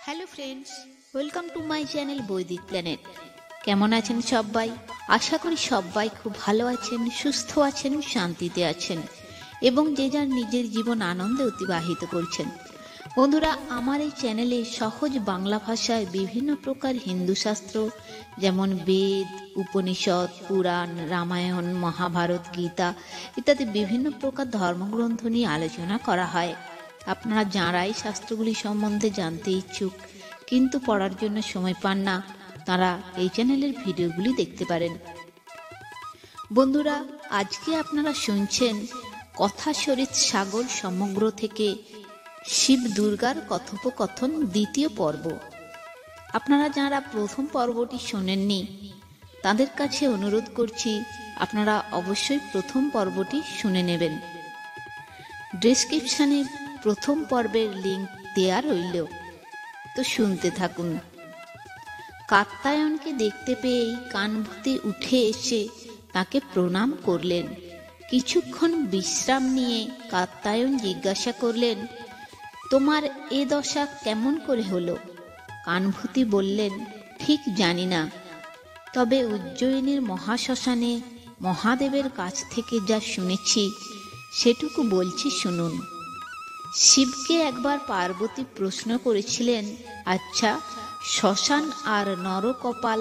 Hello friends, welcome to my channel বৈদিক planet. কেমন আছেন সবাই? আশা করি সবাই খুব ভালো আছেন, সুস্থ আছেন, শান্তিতে আছেন এবং যে যার নিজের জীবন আনন্দে অতিবাহিত করছেন। বন্ধুরা, আমার এই চ্যানেলে সহজ বাংলা ভাষায় বিভিন্ন প্রকার হিন্দু শাস্ত্র যেমন বেদ, উপনিষদ, পুরাণ, রামায়ণ, মহাভারত, গীতা ইত্যাদি বিভিন্ন প্রকার ধর্মগ্রন্থ নিয়ে আলোচনা করা হয়। আপনারা যাঁরাই শাস্ত্রগুলি সম্বন্ধে জানতে ইচ্ছুক কিন্তু পড়ার জন্য সময় পান না, তারা এই চ্যানেলের ভিডিওগুলি দেখতে পারেন। বন্ধুরা, আজকে আপনারা শুনছেন কথাশরিত সাগর সমগ্র থেকে শিব দুর্গার কথোপকথন দ্বিতীয় পর্ব। আপনারা যাঁরা প্রথম পর্বটি শোনেননি তাদের কাছে অনুরোধ করছি আপনারা অবশ্যই প্রথম পর্বটি শুনে নেবেন। ডেসক্রিপশনে প্রথম পর্বের লিঙ্ক দেয়া রইল, তো শুনতে থাকুন। কাত্যায়নকে দেখতে পেয়েই কানভূতি উঠে এসে তাকে প্রণাম করলেন। কিছুক্ষণ বিশ্রাম নিয়ে কাত্যায়ন জিজ্ঞাসা করলেন, তোমার এ দশা কেমন করে হলো? কানভূতি বললেন, ঠিক জানি না, তবে উজ্জয়িনীর মহাশ্মশানে মহাদেবের কাছ থেকে যা শুনেছি সেটুকু বলছি শুনুন। শিবকে একবার পার্বতী প্রশ্ন করেছিলেন, আচ্ছা, শ্মশান আর নরকপাল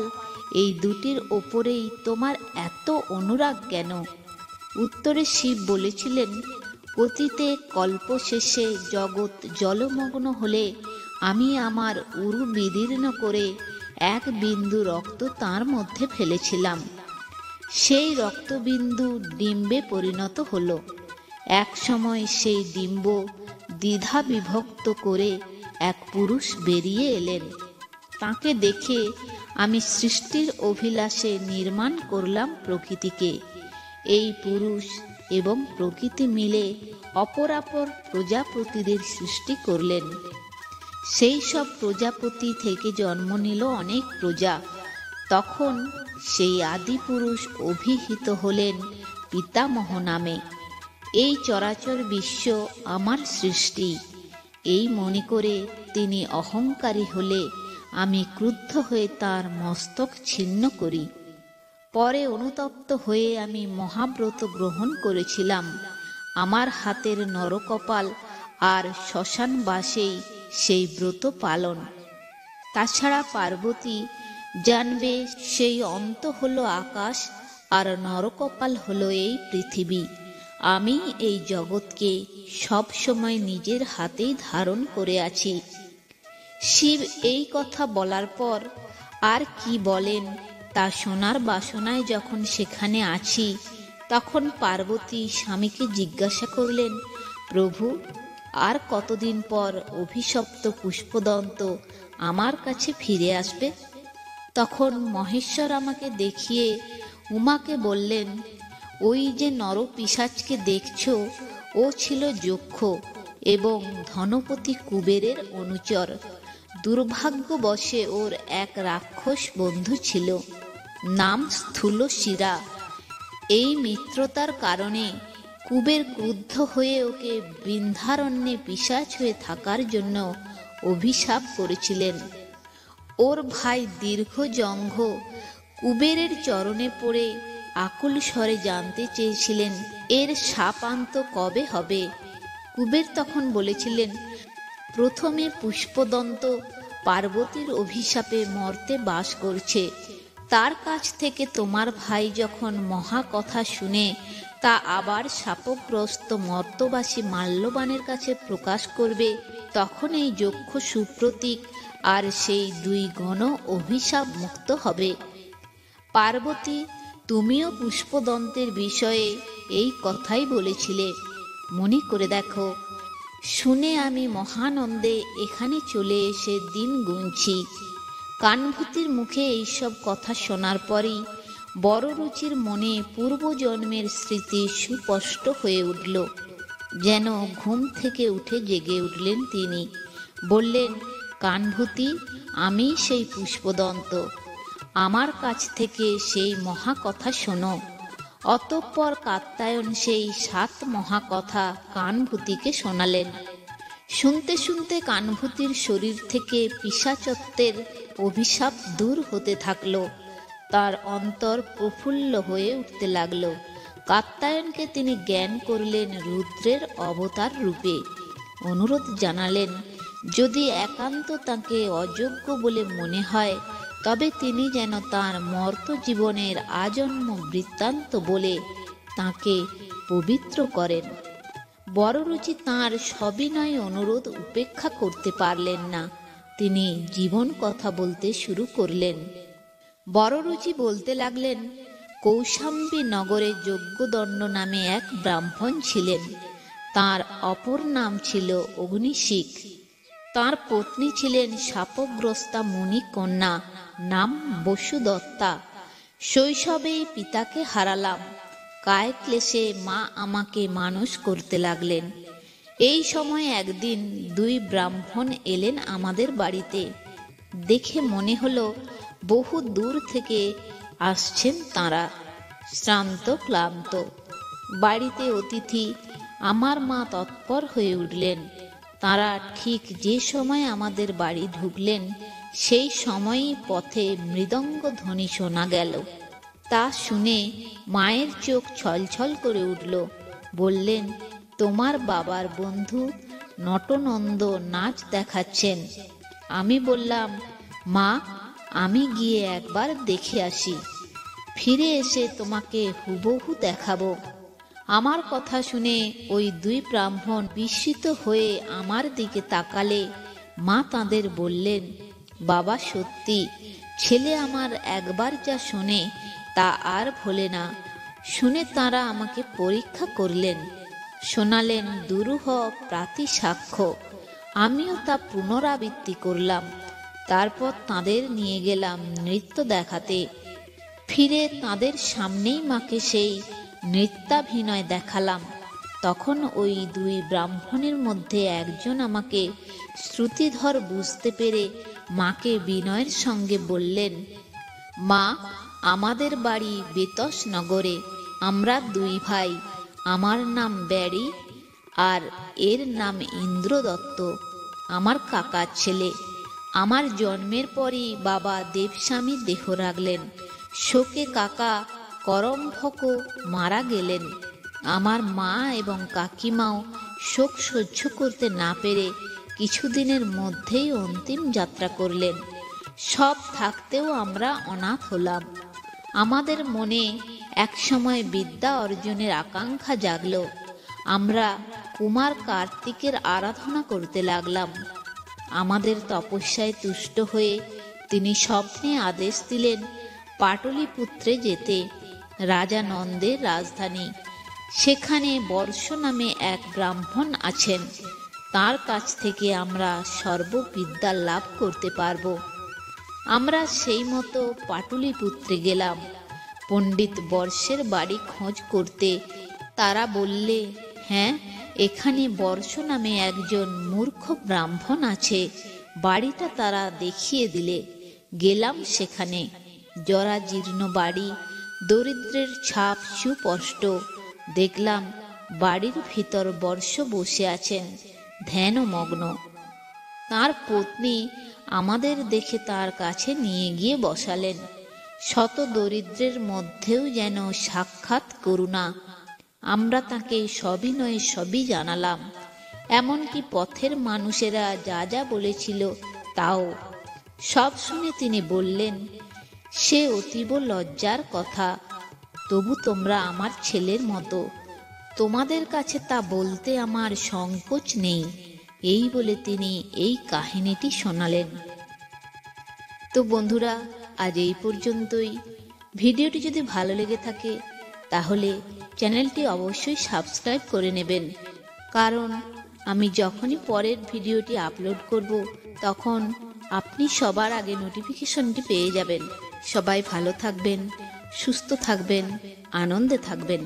এই দুটির ওপরেই তোমার এত অনুরাগ কেন? উত্তরে শিব বলেছিলেন, অতীতে কল্প শেষে জগৎ জলমগ্ন হলে আমি আমার উরু বিদীর্ণ করে এক বিন্দু রক্ত তার মধ্যে ফেলেছিলাম। সেই রক্তবিন্দু ডিম্বে পরিণত হলো। এক সময় সেই ডিম্ব দ্বিধা বিভক্ত করে এক পুরুষ বেরিয়ে এলেন। তাকে দেখে আমি সৃষ্টির অভিলাষে নির্মাণ করলাম প্রকৃতিকে। এই পুরুষ এবং প্রকৃতি মিলে অপরাপর প্রজাপতিদের সৃষ্টি করলেন। সেই সব প্রজাপতি থেকে জন্ম নিল অনেক প্রজা। তখন সেই আদি পুরুষ অভিহিত হলেন পিতামহ নামে। এই চরাচর বিশ্ব আমার সৃষ্টি, এই মনে করে তিনি অহংকারী হলে আমি ক্রুদ্ধ হয়ে তার মস্তক ছিন্ন করি। পরে অনুতপ্ত হয়ে আমি মহাব্রত গ্রহণ করেছিলাম। আমার হাতের নরকপাল আর শ্মশানবাসেই সেই ব্রত পালন। তাছাড়া পার্বতী জানবে সেই অন্ত হলো আকাশ আর নরকপাল হলো এই পৃথিবী। আমি এই জগৎকে সব সময় নিজের হাতেই ধারণ করে আছি। শিব এই কথা বলার পর আর কি বলেন তা শোনার বাসনায় যখন সেখানে আছি, তখন পার্বতী স্বামীকে জিজ্ঞাসা করলেন, প্রভু, আর কতদিন পর অভিশপ্ত পুষ্পদন্ত আমার কাছে ফিরে আসবে? তখন মহেশ্বর আমাকে দেখিয়ে উমাকে বললেন, ওই যে নরপিশাচকে দেখছ, ও ছিল যক্ষ এবং ধনপতি কুবেরের অনুচর। দুর্ভাগ্যবশে ওর এক রাক্ষস বন্ধু ছিল, নাম স্থূলশিরা। এই মিত্রতার কারণে কুবের ক্রুদ্ধ হয়ে ওকে বৃন্দারণ্যে পিশাচ হয়ে থাকার জন্য অভিশাপ করেছিলেন। ওর ভাই দীর্ঘজঙ্ঘ কুবেরের চরণে পড়ে আকুল স্বরে জানতে চেয়েছিলেন এর শাপান্ত কবে হবে। কুবের তখন বলেছিলেন, প্রথমে পুষ্পদন্ত পার্বতীর অভিশাপে মর্তে বাস করছে। তার কাছ থেকে তোমার ভাই যখন মহা কথা শুনে তা আবার শাপগ্রস্ত মর্তবাসী মাল্যবানের কাছে প্রকাশ করবে, তখন এই যক্ষ সুপ্রতীক আর সেই দুই গণ অভিশাপ মুক্ত হবে। পার্বতী, তুমিও পুষ্পদন্তের বিষয়ে এই কথাই বলেছিলে, মনে করে দেখো। শুনে আমি মহানন্দে এখানে চলে এসে দিন গুনছি। কানভূতির মুখে এইসব কথা শোনার পরই বড় রুচির মনে পূর্বজন্মের স্মৃতি সুস্পষ্ট হয়ে উঠল। যেন ঘুম থেকে উঠে জেগে উঠলেন তিনি। বললেন, কানভূতি, আমি সেই পুষ্পদন্ত, আমার কাছ থেকে সেই মহাকথা শোনো। অতঃপর কাত্যায়ন সেই 7 মহাকথা কানভূতিকে শোনালেন। শুনতে শুনতে কানভূতির শরীর থেকে পিশাচত্বের অভিশাপ দূর হতে থাকলো। তার অন্তর প্রফুল্ল হয়ে উঠতে লাগলো। কাত্যায়নকে তিনি জ্ঞান করলেন রুদ্রের অবতার রূপে। অনুরোধ জানালেন, যদি একান্ত তাকে অযোগ্য বলে মনে হয় তবে তিনি যেন তার মর্ত জীবনের আজন্ম বৃত্তান্ত বলে তাকে পবিত্র করেন। বড়রুচি তাঁর সবিনয় অনুরোধ উপেক্ষা করতে পারলেন না। তিনি জীবন কথা বলতে শুরু করলেন। বড়রুচি বলতে লাগলেন, কৌশাম্বী নগরে যজ্ঞদণ্ড নামে এক ব্রাহ্মণ ছিলেন। তার অপর নাম ছিল অগ্নিশিখ। তার পত্নী ছিলেন শাপগ্রস্তা মুনিকন্যা, নাম বসুদত্তা। শৈশবেই পিতাকে হারালাম। কায় ক্লেশে মা আমাকে মানুষ করতে লাগলেন। এই সময় একদিন দুই ব্রাহ্মণ এলেন আমাদের বাড়িতে। দেখে মনে হলো বহু দূর থেকে আসছেন তাঁরা, শ্রান্ত ক্লান্ত। বাড়িতে অতিথি, আমার মা তৎপর হয়ে উঠলেন। তাঁরা ঠিক যে সময় আমাদের বাড়ি ঢুকলেন সেই সময়ই পথে মৃদঙ্গ ধ্বনি শোনা গেল। তা শুনে মায়ের চোখ ছলছল করে উঠল। বললেন, তোমার বাবার বন্ধু নটনন্দ নাচ দেখাচ্ছেন। আমি বললাম, মা, আমি গিয়ে একবার দেখে আসি, ফিরে এসে তোমাকে হুবহু দেখাবো। আমার কথা শুনে ওই দুই ব্রাহ্মণ বিস্মিত হয়ে আমার দিকে তাকালে মা তাদের বললেন, বাবা, সত্যি ছেলে আমার একবার যা শোনে তা আর ভোলে না। শুনে তাঁরা আমাকে পরীক্ষা করলেন, শোনালেন দুরূহ প্রাতি সাক্ষ্য। আমিও তা পুনরাবৃত্তি করলাম। তারপর তাদের নিয়ে গেলাম নৃত্য দেখাতে। ফিরে তাদের সামনেই মাকে সেই নৃত্যাভিনয় দেখালাম। তখন ওই দুই ব্রাহ্মণের মধ্যে একজন আমাকে শ্রুতিধর বুঝতে পেরে মাকে বিনয়ের সঙ্গে বললেন, মা, আমাদের বাড়ি বেতস নগরে। আমরা দুই ভাই। আমার নাম ব্যারি আর এর নাম ইন্দ্রদত্ত, আমার কাকার ছেলে। আমার জন্মের পরই বাবা দেবস্বামী দেহ রাখলেন। শোকে কাকা করমভক মারা গেলেন। আমার মা এবং কাকিমাও শোক সহ্য করতে না পেরে কিছুদিনের মধ্যেই অন্তিম যাত্রা করলেন। সব থাকতেও আমরা অনাথ হলাম। আমাদের মনে একসময় বিদ্যা অর্জনের আকাঙ্ক্ষা জাগল। আমরা কুমার কার্তিকের আরাধনা করতে লাগলাম। আমাদের তপস্যায় তুষ্ট হয়ে তিনি স্বপ্নে আদেশ দিলেন পাটলিপুত্রে যেতে, রাজা নন্দের রাজধানী। সেখানে বর্ষ নামে এক ব্রাহ্মণ আছেন। তার কাছ থেকে আমরা সর্ববিদ্যা লাভ করতে পারব। আমরা সেই মতো পাটলিপুত্রে গেলাম। পণ্ডিত বর্ষের বাড়ি খোঁজ করতে তারা বললে, হ্যাঁ, এখানে বর্ষ নামে একজন মূর্খ ব্রাহ্মণ আছে। বাড়িটা তারা দেখিয়ে দিলে। গেলাম সেখানে। জরাজীর্ণ বাড়ি, দরিদ্রের ছাপ সুস্পষ্ট। দেখলাম বাড়ির ভিতর বর্ষ বসে আছেন ধ্যানমগ্ন। তার পত্নী আমাদের দেখে তার কাছে নিয়ে গিয়ে বসালেন। শত দরিদ্রের মধ্যেও যেন সাক্ষাৎ করুণা। আমরা তাকে সবিনয়ে সবই জানালাম, এমনকি পথের মানুষেরা যা যা বলেছিল তাও। সব শুনে তিনি বললেন, সে অতীব লজ্জার কথা, তবু তোমরা আমার ছেলের মতো, তোমাদের কাছে তা বলতে আমার সংকোচ নেই। এই বলে তিনি এই কাহিনীটি শোনালেন। তো বন্ধুরা, আজ এই পর্যন্তই। ভিডিওটি যদি ভালো লেগে থাকে তাহলে চ্যানেলটি অবশ্যই সাবস্ক্রাইব করে নেবেন, কারণ আমি যখনই পরের ভিডিওটি আপলোড করব তখন আপনি সবার আগে নোটিফিকেশনটি পেয়ে যাবেন। সবাই ভালো থাকবেন, সুস্থ থাকবেন, আনন্দে থাকবেন।